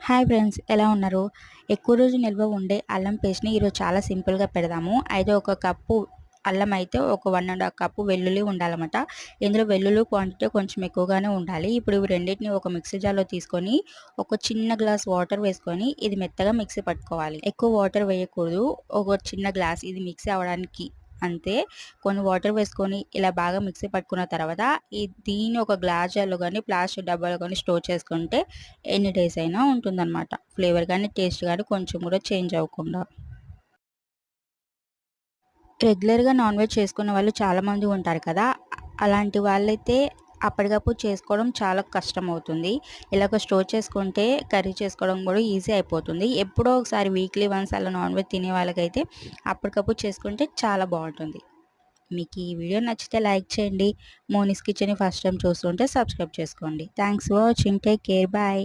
Hi friends, ఎలా ఉన్నారు? ఎక్కువ రోజు నిల్వ ఉండే అల్లం పేస్ట్‌ని ఈరోజు చాలా సింపుల్‌గా పెడదాము. అయితే ఒక కప్పు అల్లం అయితే ఒక 1 ½ కప్పు వెల్లుల్లి ఉండాలన్నమాట. ఇందులో వెల్లుల్లి క్వాంటిటీ కొంచెం ఎక్కువగానే ఉండాలి. ఇప్పుడు ఇవి రెండిటిని ఒక మిక్సీ జార్‌లో తీసుకొని ఒక చిన్న గ్లాస్ వాటర్ వేసుకొని ఇది మెత్తగా మిక్సీ పట్టుకోవాలి. ఎక్కువ వాటర్ వేయకూడదు. ఒక చిన్న గ్లాస్ ఇది మిక్సీ అవ్వడానికి అంతే. కొన్ని వాటర్ వేసుకొని ఇలా బాగా మిక్సీ పట్టుకున్న తర్వాత దీన్ని ఒక గ్లాస్ జార్‌లో గానీ, ప్లాస్టిక్ డబ్బాలో గానీ స్టోర్ చేసుకుంటే ఎన్ని డేస్ అయినా ఉంటుందన్నమాట. ఫ్లేవర్ కానీ, టేస్ట్ కానీ కొంచెం కూడా చేంజ్ అవ్వకుండా. రెగ్యులర్‌గా నాన్ వెజ్ చేసుకునే వాళ్ళు చాలామంది ఉంటారు కదా! అలాంటి వాళ్ళైతే అప్పటికప్పుడు చేసుకోవడం చాలా కష్టమవుతుంది. ఇలాగ స్టోర్ చేసుకుంటే కర్రీ చేసుకోవడం కూడా ఈజీ అయిపోతుంది. ఎప్పుడో ఒకసారి వీక్లీ వన్స్ అలా నాన్ వెజ్ తినే వాళ్ళకైతే అప్పటికప్పుడు చేసుకుంటే చాలా బావుంటుంది. మీకు ఈ వీడియో నచ్చితే లైక్ చేయండి. మోనీస్ కిచెన్‌ని ఫస్ట్ టైమ్ చూస్తుంటే సబ్స్క్రైబ్ చేసుకోండి. Thanks for watching. Take care. Bye.